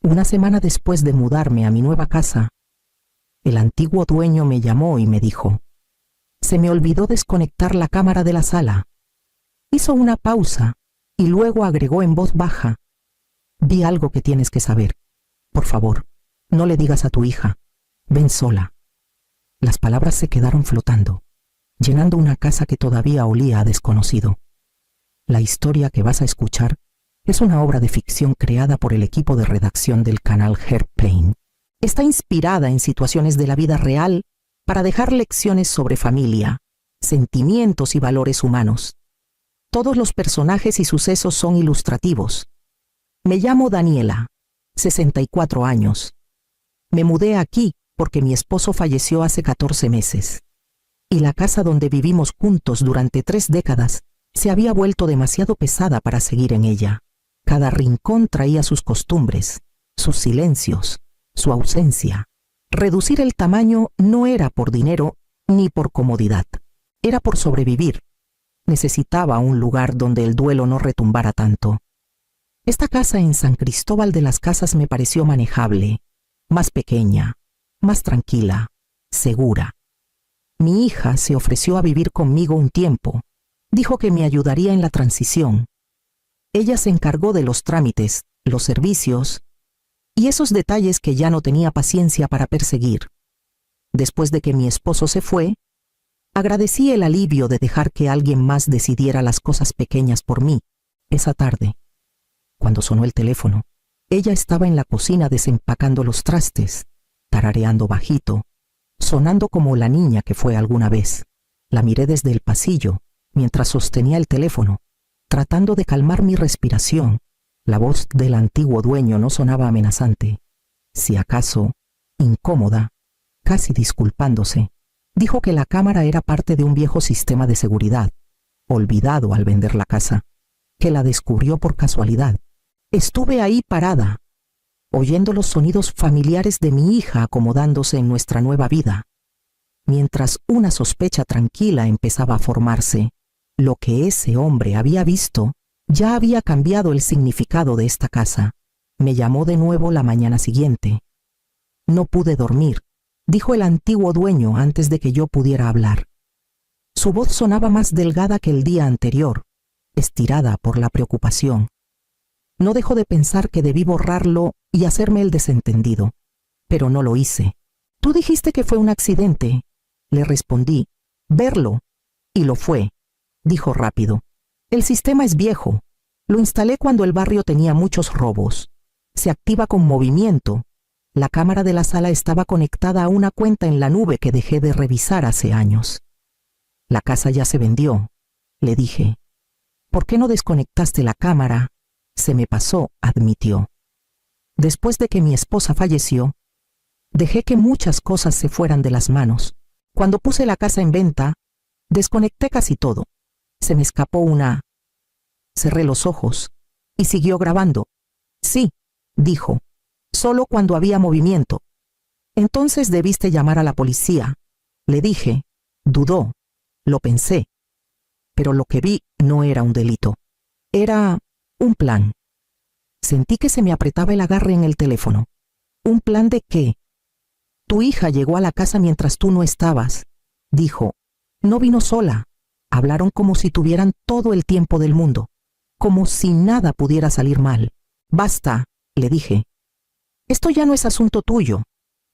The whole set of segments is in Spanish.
Una semana después de mudarme a mi nueva casa, el antiguo dueño me llamó y me dijo: «Se me olvidó desconectar la cámara de la sala». Hizo una pausa y luego agregó en voz baja: «Vi algo que tienes que saber. Por favor, no le digas a tu hija. Ven sola». Las palabras se quedaron flotando, llenando una casa que todavía olía a desconocido. La historia que vas a escuchar es una obra de ficción creada por el equipo de redacción del canal Heartplane. Está inspirada en situaciones de la vida real para dejar lecciones sobre familia, sentimientos y valores humanos. Todos los personajes y sucesos son ilustrativos. Me llamo Daniela, 64 años. Me mudé aquí porque mi esposo falleció hace 14 meses. Y la casa donde vivimos juntos durante 3 décadas se había vuelto demasiado pesada para seguir en ella. Cada rincón traía sus costumbres, sus silencios, su ausencia. Reducir el tamaño no era por dinero ni por comodidad. Era por sobrevivir. Necesitaba un lugar donde el duelo no retumbara tanto. Esta casa en San Cristóbal de las Casas me pareció manejable, más pequeña, más tranquila, segura. Mi hija se ofreció a vivir conmigo un tiempo. Dijo que me ayudaría en la transición. Ella se encargó de los trámites, los servicios y esos detalles que ya no tenía paciencia para perseguir. Después de que mi esposo se fue, agradecí el alivio de dejar que alguien más decidiera las cosas pequeñas por mí. Esa tarde, cuando sonó el teléfono, ella estaba en la cocina desempacando los trastes, tarareando bajito, sonando como la niña que fue alguna vez. La miré desde el pasillo, mientras sostenía el teléfono, tratando de calmar mi respiración. La voz del antiguo dueño no sonaba amenazante. Si acaso, incómoda, casi disculpándose. Dijo que la cámara era parte de un viejo sistema de seguridad, olvidado al vender la casa, que la descubrió por casualidad. Estuve ahí parada, oyendo los sonidos familiares de mi hija acomodándose en nuestra nueva vida, mientras una sospecha tranquila empezaba a formarse. Lo que ese hombre había visto ya había cambiado el significado de esta casa. Me llamó de nuevo la mañana siguiente. «No pude dormir», dijo el antiguo dueño antes de que yo pudiera hablar. Su voz sonaba más delgada que el día anterior, estirada por la preocupación. No dejo de pensar que debí borrarlo y hacerme el desentendido, pero no lo hice. «Tú dijiste que fue un accidente», le respondí. «Verlo». «Y lo fue», dijo rápido. «El sistema es viejo. Lo instalé cuando el barrio tenía muchos robos. Se activa con movimiento. La cámara de la sala estaba conectada a una cuenta en la nube que dejé de revisar hace años». «La casa ya se vendió», le dije. «¿Por qué no desconectaste la cámara?» «Se me pasó», admitió. «Después de que mi esposa falleció, dejé que muchas cosas se fueran de las manos. Cuando puse la casa en venta, desconecté casi todo. Se me escapó una...». Cerré los ojos y siguió grabando. «Sí», dijo, «solo cuando había movimiento». «Entonces debiste llamar a la policía», le dije. Dudó. Lo pensé. Pero lo que vi no era un delito. Era un plan. Sentí que se me apretaba el agarre en el teléfono. ¿Un plan de qué? «Tu hija llegó a la casa mientras tú no estabas», dijo. «No vino sola. Hablaron como si tuvieran todo el tiempo del mundo, como si nada pudiera salir mal». «Basta», le dije. «Esto ya no es asunto tuyo».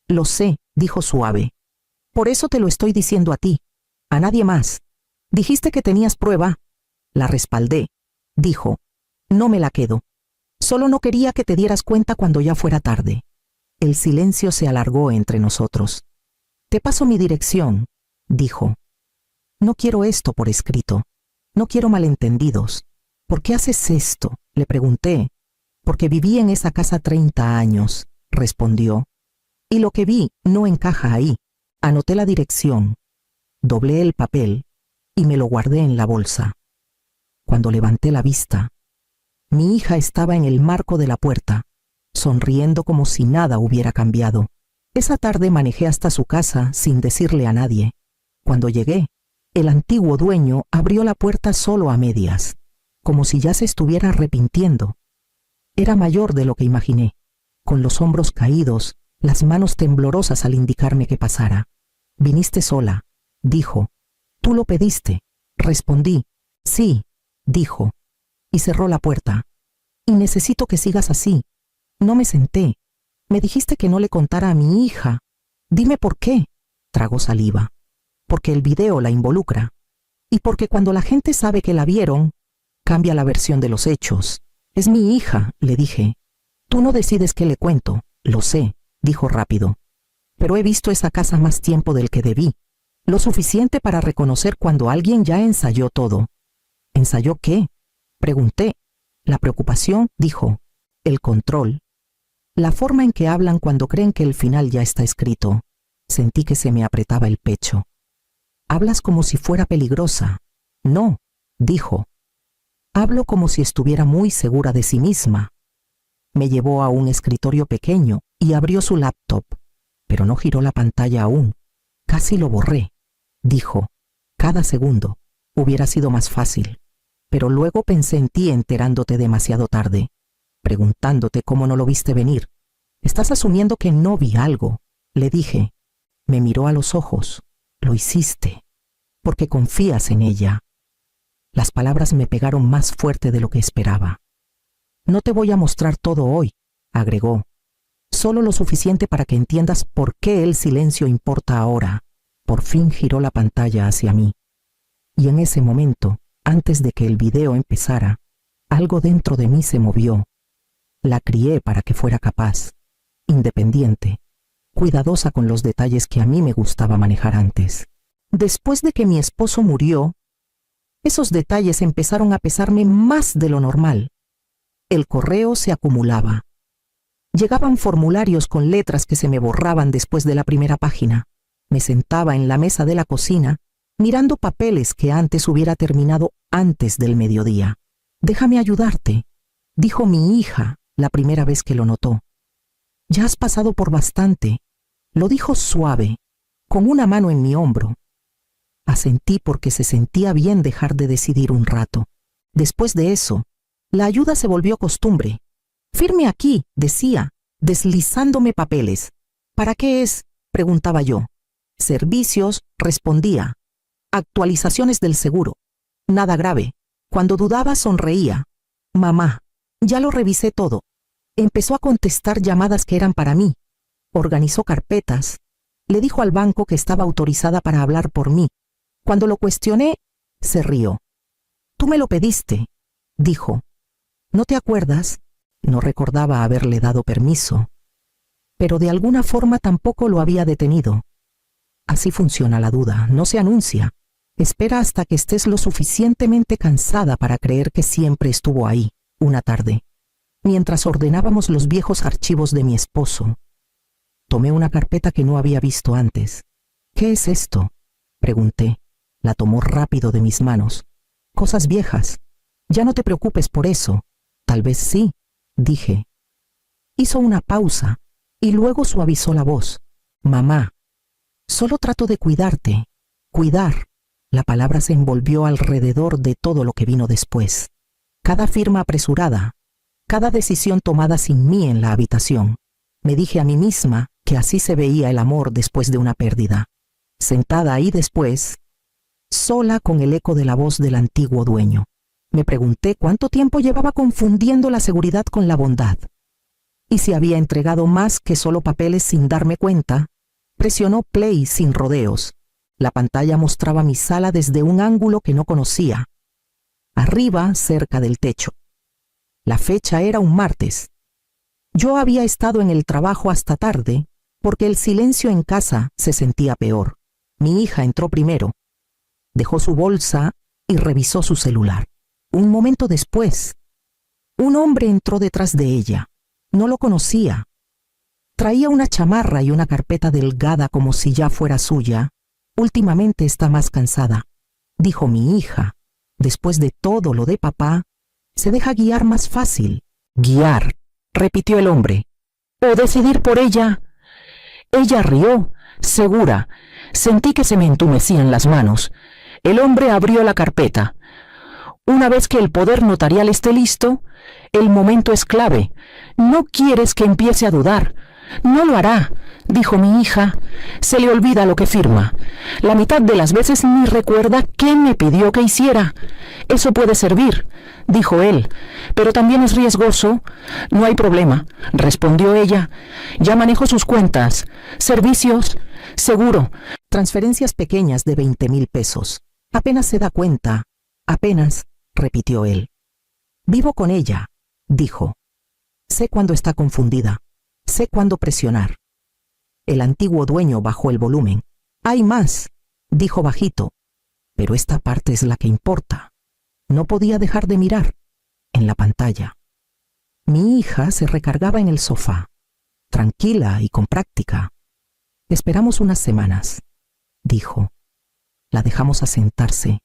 «Lo sé», dijo suave. «Por eso te lo estoy diciendo a ti, a nadie más. Dijiste que tenías prueba». La respaldé. Dijo: «No me la quedo. Solo no quería que te dieras cuenta cuando ya fuera tarde». El silencio se alargó entre nosotros. «Te paso mi dirección», dijo. «No quiero esto por escrito. No quiero malentendidos». «¿Por qué haces esto?», le pregunté. «Porque viví en esa casa 30 años», respondió. «Y lo que vi no encaja ahí». Anoté la dirección, doblé el papel y me lo guardé en la bolsa. Cuando levanté la vista, mi hija estaba en el marco de la puerta, sonriendo como si nada hubiera cambiado. Esa tarde manejé hasta su casa sin decirle a nadie. Cuando llegué, el antiguo dueño abrió la puerta solo a medias, como si ya se estuviera arrepintiendo. Era mayor de lo que imaginé, con los hombros caídos, las manos temblorosas al indicarme que pasara. «Viniste sola», dijo. «¿Tú lo pediste?». Respondí. «Sí», dijo, y cerró la puerta. «Y necesito que sigas así». No me senté. «Me dijiste que no le contara a mi hija». «Dime por qué». Tragó saliva. «Porque el video la involucra. Y porque cuando la gente sabe que la vieron, cambia la versión de los hechos. Es mi hija», le dije. «Tú no decides qué le cuento». «Lo sé», dijo rápido. «Pero he visto esa casa más tiempo del que debí. Lo suficiente para reconocer cuando alguien ya ensayó todo». «¿Ensayó qué?», pregunté. «La preocupación», dijo. «El control. La forma en que hablan cuando creen que el final ya está escrito». Sentí que se me apretaba el pecho. «Hablas como si fuera peligrosa». «No», dijo. «Hablo como si estuviera muy segura de sí misma». Me llevó a un escritorio pequeño y abrió su laptop, pero no giró la pantalla aún. «Casi lo borré», dijo. «Cada segundo. Hubiera sido más fácil. Pero luego pensé en ti enterándote demasiado tarde, preguntándote cómo no lo viste venir. Estás asumiendo que no vi algo», le dije. Me miró a los ojos. «Lo hiciste, porque confías en ella». Las palabras me pegaron más fuerte de lo que esperaba. «No te voy a mostrar todo hoy», agregó. «Solo lo suficiente para que entiendas por qué el silencio importa ahora». Por fin giró la pantalla hacia mí. Y en ese momento, antes de que el video empezara, algo dentro de mí se movió. La crié para que fuera capaz, independiente, cuidadosa con los detalles que a mí me gustaba manejar antes. Después de que mi esposo murió, esos detalles empezaron a pesarme más de lo normal. El correo se acumulaba. Llegaban formularios con letras que se me borraban después de la primera página. Me sentaba en la mesa de la cocina, mirando papeles que antes hubiera terminado antes del mediodía. «Déjame ayudarte», dijo mi hija la primera vez que lo notó. «Ya has pasado por bastante», lo dijo suave, con una mano en mi hombro. Asentí porque se sentía bien dejar de decidir un rato. Después de eso, la ayuda se volvió costumbre. «Firme aquí», decía, deslizándome papeles. «¿Para qué es?», preguntaba yo. «Servicios», respondía. «Actualizaciones del seguro». Nada grave. Cuando dudaba, sonreía. «Mamá, ya lo revisé todo». Empezó a contestar llamadas que eran para mí. Organizó carpetas. Le dijo al banco que estaba autorizada para hablar por mí. Cuando lo cuestioné, se rió. «Tú me lo pediste», dijo. «¿No te acuerdas?». No recordaba haberle dado permiso, pero de alguna forma tampoco lo había detenido. Así funciona la duda, no se anuncia. Espera hasta que estés lo suficientemente cansada para creer que siempre estuvo ahí. Una tarde, mientras ordenábamos los viejos archivos de mi esposo, tomé una carpeta que no había visto antes. «¿Qué es esto?», pregunté. La tomó rápido de mis manos. «Cosas viejas. Ya no te preocupes por eso». «Tal vez sí», dije. Hizo una pausa y luego suavizó la voz. «Mamá, solo trato de cuidarte». Cuidar. La palabra se envolvió alrededor de todo lo que vino después. Cada firma apresurada, cada decisión tomada sin mí en la habitación. Me dije a mí misma que así se veía el amor después de una pérdida. Sentada ahí después, sola con el eco de la voz del antiguo dueño. Me pregunté cuánto tiempo llevaba confundiendo la seguridad con la bondad. Y si había entregado más que solo papeles sin darme cuenta. Presionó play sin rodeos. La pantalla mostraba mi sala desde un ángulo que no conocía. Arriba, cerca del techo. La fecha era un martes. Yo había estado en el trabajo hasta tarde porque el silencio en casa se sentía peor. Mi hija entró primero. Dejó su bolsa y revisó su celular. Un momento después, un hombre entró detrás de ella. No lo conocía. Traía una chamarra y una carpeta delgada como si ya fuera suya. «Últimamente está más cansada», dijo mi hija. «Después de todo lo de papá, se deja guiar más fácil». «Guiar», repitió el hombre. «O decidir por ella». Ella rió, segura. Sentí que se me entumecían las manos. El hombre abrió la carpeta. «Una vez que el poder notarial esté listo, el momento es clave. No quieres que empiece a dudar. No lo hará, dijo mi hija. Se le olvida lo que firma. La mitad de las veces ni recuerda qué me pidió que hiciera. Eso puede servir, dijo él, pero también es riesgoso. No hay problema, respondió ella. Ya manejo sus cuentas. Servicios, seguro. Transferencias pequeñas de 20,000 pesos. Apenas se da cuenta. Apenas, repitió él. Vivo con ella, dijo. Sé cuándo está confundida. Sé cuándo presionar. El antiguo dueño bajó el volumen. Hay más, dijo bajito. Pero esta parte es la que importa. No podía dejar de mirar en la pantalla. Mi hija se recargaba en el sofá, tranquila y con práctica. Esperamos unas semanas, dijo. La dejamos asentarse.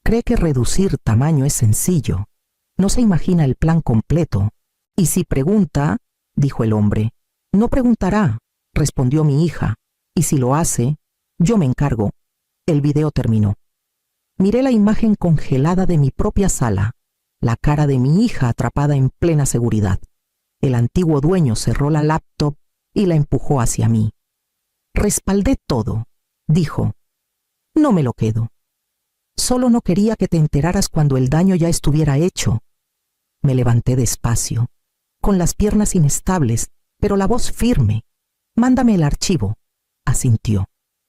Cree que reducir tamaño es sencillo. No se imagina el plan completo. Y si pregunta, dijo el hombre. No preguntará, respondió mi hija. Y si lo hace, yo me encargo. El video terminó. Miré la imagen congelada de mi propia sala, la cara de mi hija atrapada en plena seguridad. El antiguo dueño cerró la laptop y la empujó hacia mí. Respaldé todo, dijo. No me lo quedo. Solo no quería que te enteraras cuando el daño ya estuviera hecho. Me levanté despacio, con las piernas inestables, pero la voz firme. Mándame el archivo, asintió.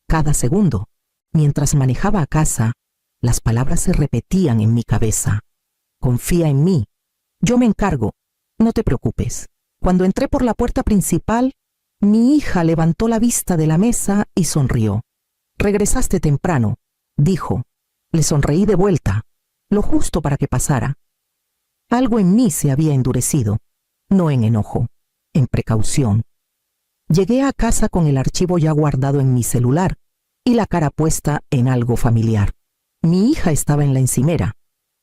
Cada segundo, mientras manejaba a casa, las palabras se repetían en mi cabeza. Confía en mí. Yo me encargo. No te preocupes. Cuando entré por la puerta principal, mi hija levantó la vista de la mesa y sonrió. Regresaste temprano, dijo. Le sonreí de vuelta, lo justo para que pasara. Algo en mí se había endurecido, no en enojo, en precaución. Llegué a casa con el archivo ya guardado en mi celular y la cara puesta en algo familiar. Mi hija estaba en la encimera,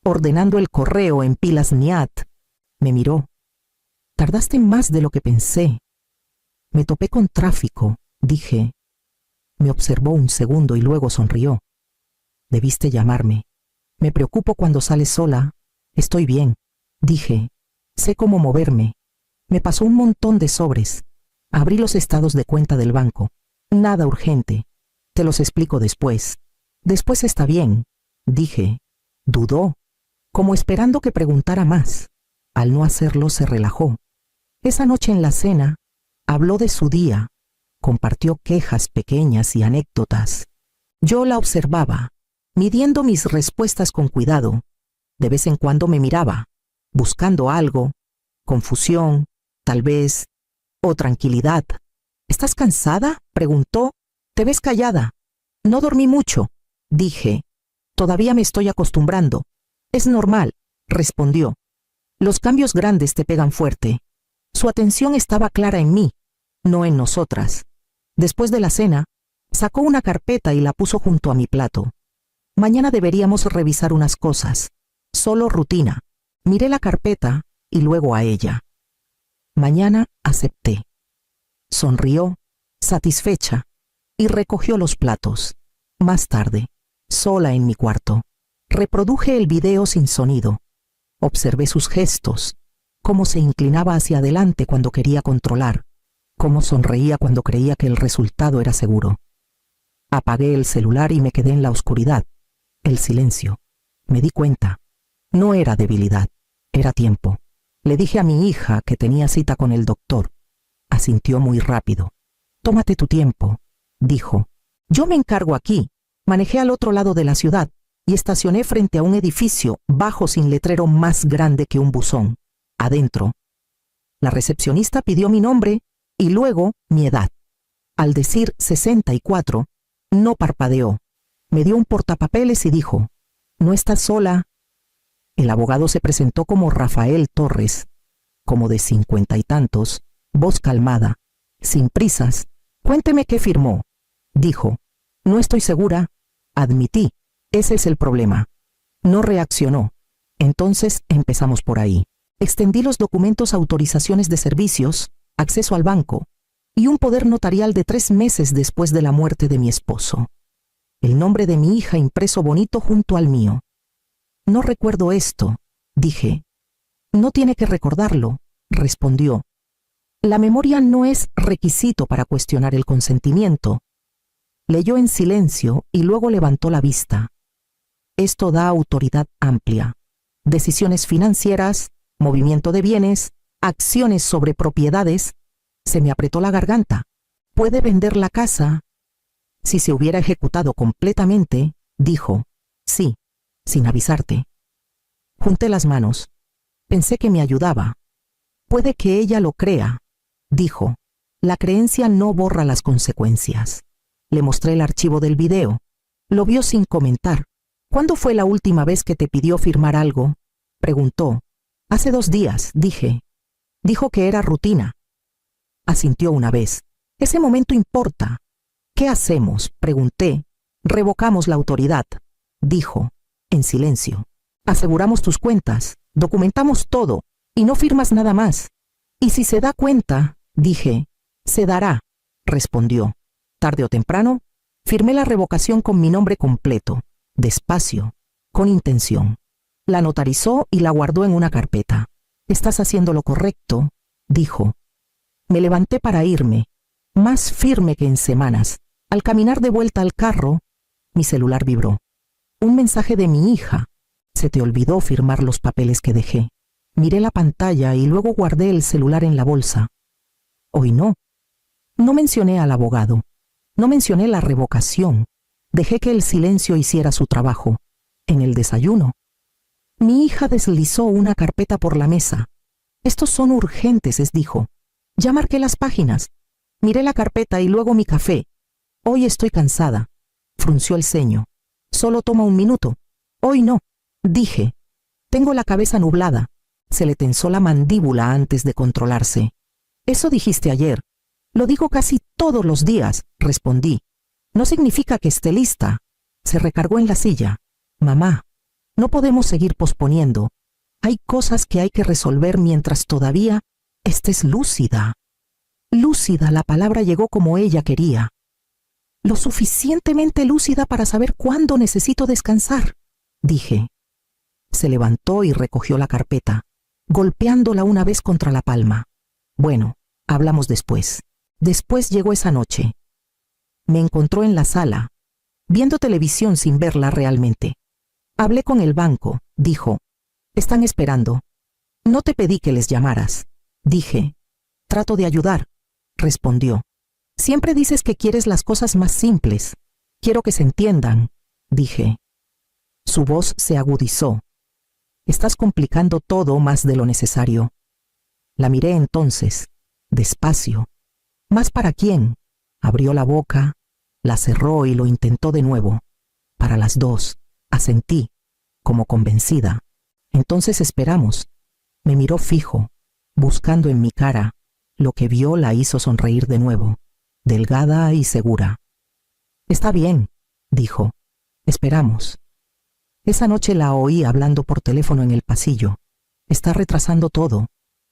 ordenando el correo en pilas NIAT. Me miró. Tardaste más de lo que pensé. Me topé con tráfico, dije. Me observó un segundo y luego sonrió. Debiste llamarme. Me preocupo cuando sales sola. Estoy bien, dije. Sé cómo moverme. Me pasó un montón de sobres. Abrí los estados de cuenta del banco. Nada urgente. Te los explico después. Después está bien, dije. Dudó, como esperando que preguntara más. Al no hacerlo se relajó. Esa noche en la cena, habló de su día. Compartió quejas pequeñas y anécdotas. Yo la observaba, midiendo mis respuestas con cuidado. De vez en cuando me miraba, buscando algo, confusión, tal vez, o tranquilidad. ¿Estás cansada?, preguntó. Te ves callada. No dormí mucho, dije. Todavía me estoy acostumbrando. Es normal, respondió. Los cambios grandes te pegan fuerte. Su atención estaba clara en mí, no en nosotras. Después de la cena, sacó una carpeta y la puso junto a mi plato. Mañana deberíamos revisar unas cosas. Solo rutina. Miré la carpeta y luego a ella. Mañana acepté. Sonrió, satisfecha, y recogió los platos. Más tarde, sola en mi cuarto, reproduje el video sin sonido. Observé sus gestos, cómo se inclinaba hacia adelante cuando quería controlar, cómo sonreía cuando creía que el resultado era seguro. Apagué el celular y me quedé en la oscuridad, el silencio. Me di cuenta. No era debilidad, era tiempo. Le dije a mi hija que tenía cita con el doctor. Asintió muy rápido. Tómate tu tiempo, dijo. Yo me encargo aquí. Manejé al otro lado de la ciudad y estacioné frente a un edificio bajo sin letrero más grande que un buzón. Adentro, la recepcionista pidió mi nombre y luego mi edad. Al decir 64, no parpadeó. Me dio un portapapeles y dijo, ¿no estás sola? El abogado se presentó como Rafael Torres, como de 50 y tantos, voz calmada, sin prisas. Cuénteme qué firmó, dijo. No estoy segura, admití. Ese es el problema. No reaccionó. Entonces empezamos por ahí. Extendí los documentos, autorizaciones de servicios, acceso al banco y un poder notarial de 3 meses después de la muerte de mi esposo. El nombre de mi hija impreso bonito junto al mío. No recuerdo esto, dije. No tiene que recordarlo, respondió. La memoria no es requisito para cuestionar el consentimiento. Leyó en silencio y luego levantó la vista. Esto da autoridad amplia. Decisiones financieras, movimiento de bienes, acciones sobre propiedades. Se me apretó la garganta. ¿Puede vender la casa? Si se hubiera ejecutado completamente, dijo, sí, sin avisarte. Junté las manos. Pensé que me ayudaba. Puede que ella lo crea, dijo. La creencia no borra las consecuencias. Le mostré el archivo del video. Lo vio sin comentar. ¿Cuándo fue la última vez que te pidió firmar algo? Preguntó. Hace 2 días, dije. Dijo que era rutina. Asintió una vez. Ese momento importa. ¿Qué hacemos? Pregunté. Revocamos la autoridad, dijo, en silencio. Aseguramos tus cuentas, documentamos todo, y no firmas nada más. Y si se da cuenta, dije, se dará, respondió. Tarde o temprano, firmé la revocación con mi nombre completo, despacio, con intención. La notarizó y la guardó en una carpeta. Estás haciendo lo correcto, dijo. Me levanté para irme, más firme que en semanas. Al caminar de vuelta al carro, mi celular vibró. Un mensaje de mi hija. Se te olvidó firmar los papeles que dejé. Miré la pantalla y luego guardé el celular en la bolsa. Hoy no. No mencioné al abogado. No mencioné la revocación. Dejé que el silencio hiciera su trabajo. En el desayuno. Mi hija deslizó una carpeta por la mesa. Estos son urgentes, dijo. Ya marqué las páginas. Miré la carpeta y luego mi café. Hoy estoy cansada. Frunció el ceño. Solo toma 1 minuto. Hoy no, dije. Tengo la cabeza nublada. Se le tensó la mandíbula antes de controlarse. Eso dijiste ayer. Lo digo casi todos los días, respondí. No significa que esté lista. Se recargó en la silla. Mamá, no podemos seguir posponiendo. Hay cosas que hay que resolver mientras todavía estés lúcida. Lúcida, la palabra llegó como ella quería. Lo suficientemente lúcida para saber cuándo necesito descansar, dije. Se levantó y recogió la carpeta, golpeándola una vez contra la palma. Bueno, hablamos después. Después llegó esa noche. Me encontró en la sala, viendo televisión sin verla realmente. Hablé con el banco, dijo. Están esperando. No te pedí que les llamaras, dije. Trato de ayudar, respondió. Siempre dices que quieres las cosas más simples. Quiero que se entiendan, dije. Su voz se agudizó. Estás complicando todo más de lo necesario. La miré entonces, despacio. ¿Más para quién? Abrió la boca, la cerró y lo intentó de nuevo. Para las 2, asentí, como convencida. Entonces esperamos. Me miró fijo, buscando en mi cara. Lo que vio la hizo sonreír de nuevo, delgada y segura. Está bien, dijo. Esperamos. Esa noche la oí hablando por teléfono en el pasillo. Está retrasando todo,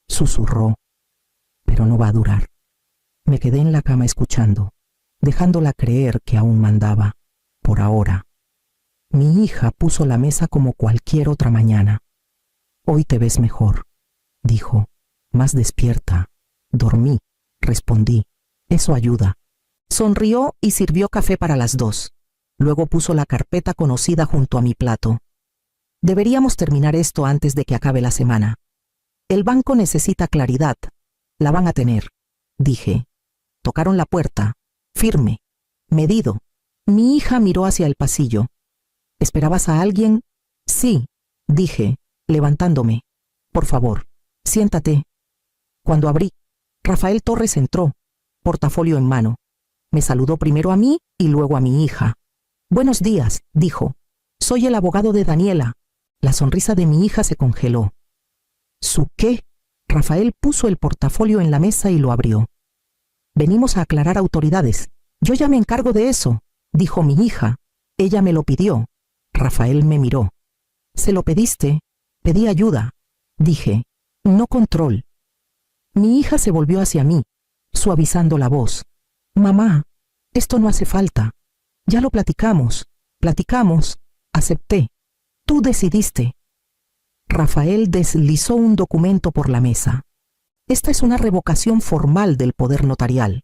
susurró. Pero no va a durar. Me quedé en la cama escuchando, dejándola creer que aún mandaba, por ahora. Mi hija puso la mesa como cualquier otra mañana. Hoy te ves mejor, dijo, más despierta. Dormí, respondí. Eso ayuda. Sonrió y sirvió café para las 2. Luego puso la carpeta conocida junto a mi plato. Deberíamos terminar esto antes de que acabe la semana. El banco necesita claridad. La van a tener, dije. Tocaron la puerta, firme, medido. Mi hija miró hacia el pasillo. ¿Esperabas a alguien? Sí, dije, levantándome. Por favor, siéntate. Cuando abrí, Rafael Torres entró, portafolio en mano. Me saludó primero a mí y luego a mi hija. Buenos días, dijo. Soy el abogado de Daniela. La sonrisa de mi hija se congeló. ¿Su qué? Rafael puso el portafolio en la mesa y lo abrió. Venimos a aclarar autoridades. Yo ya me encargo de eso, dijo mi hija. Ella me lo pidió. Rafael me miró. ¿Se lo pediste? Pedí ayuda, dije. No control. Mi hija se volvió hacia mí, suavizando la voz. Mamá, esto no hace falta. Ya lo platicamos. Acepté. Tú decidiste. Rafael deslizó un documento por la mesa. Esta es una revocación formal del poder notarial,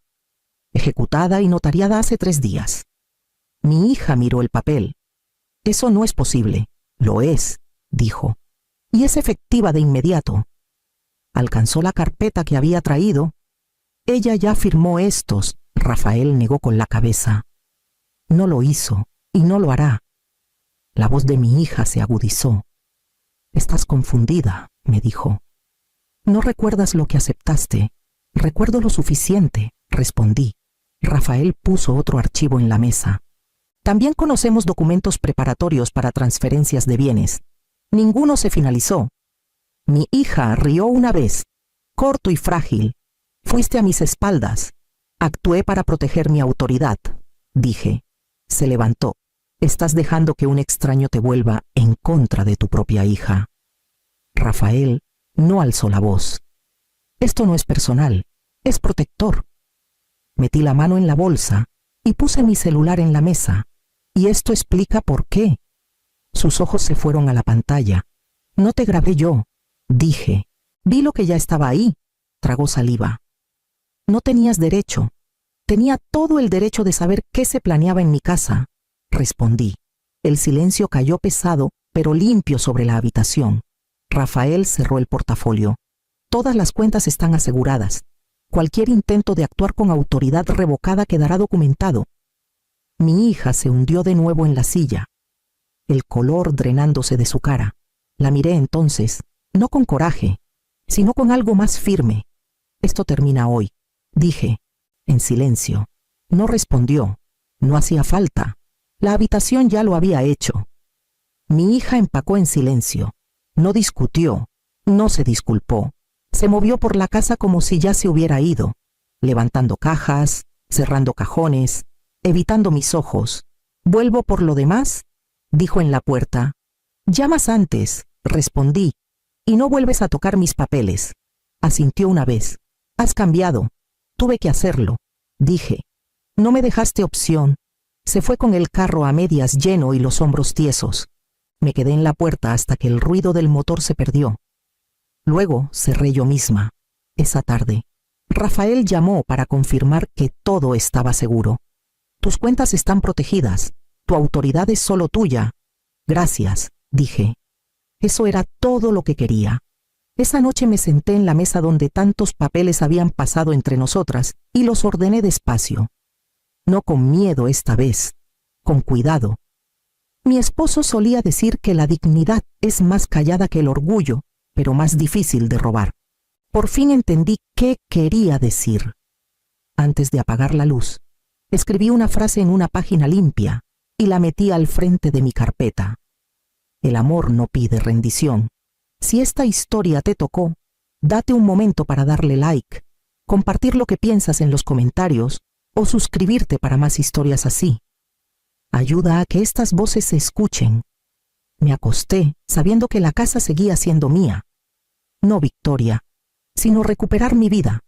ejecutada y notariada hace 3 días. Mi hija miró el papel. Eso no es posible. Lo es, dijo, y es efectiva de inmediato. Alcanzó la carpeta que había traído. Ella ya firmó estos. Rafael negó con la cabeza. No lo hizo y no lo hará. La voz de mi hija se agudizó. Estás confundida, me dijo. No recuerdas lo que aceptaste. Recuerdo lo suficiente, respondí. Rafael puso otro archivo en la mesa. También conocemos documentos preparatorios para transferencias de bienes. Ninguno se finalizó. Mi hija rió una vez, corto y frágil. Fuiste a mis espaldas. Actué para proteger mi autoridad, dije. Se levantó. Estás dejando que un extraño te vuelva en contra de tu propia hija. Rafael no alzó la voz. Esto no es personal, es protector. Metí la mano en la bolsa y puse mi celular en la mesa. Y esto explica por qué. Sus ojos se fueron a la pantalla. No te grabé yo, dije. Vi lo que ya estaba ahí. Tragó saliva. No tenías derecho. Tenía todo el derecho de saber qué se planeaba en mi casa, respondí. El silencio cayó pesado, pero limpio sobre la habitación. Rafael cerró el portafolio. Todas las cuentas están aseguradas. Cualquier intento de actuar con autoridad revocada quedará documentado. Mi hija se hundió de nuevo en la silla, el color drenándose de su cara. La miré entonces, no con coraje, sino con algo más firme. Esto termina hoy, dije, en silencio. No respondió. No hacía falta. La habitación ya lo había hecho. Mi hija empacó en silencio. No discutió, no se disculpó. Se movió por la casa como si ya se hubiera ido, levantando cajas, cerrando cajones, evitando mis ojos. ¿Vuelvo por lo demás?, dijo en la puerta. Llamas antes, respondí, y no vuelves a tocar mis papeles. Asintió una vez. Has cambiado. Tuve que hacerlo, dije. No me dejaste opción. Se fue con el carro a medias lleno y los hombros tiesos. Me quedé en la puerta hasta que el ruido del motor se perdió. Luego cerré yo misma. Esa tarde, Rafael llamó para confirmar que todo estaba seguro. Tus cuentas están protegidas. Tu autoridad es solo tuya. Gracias, dije. Eso era todo lo que quería. Esa noche me senté en la mesa donde tantos papeles habían pasado entre nosotras y los ordené despacio. No con miedo esta vez, con cuidado. Mi esposo solía decir que la dignidad es más callada que el orgullo, pero más difícil de robar. Por fin entendí qué quería decir. Antes de apagar la luz, escribí una frase en una página limpia y la metí al frente de mi carpeta. El amor no pide rendición. Si esta historia te tocó, date un momento para darle like, compartir lo que piensas en los comentarios o suscribirte para más historias así. Ayuda a que estas voces se escuchen. Me acosté sabiendo que la casa seguía siendo mía. No victoria, sino recuperar mi vida.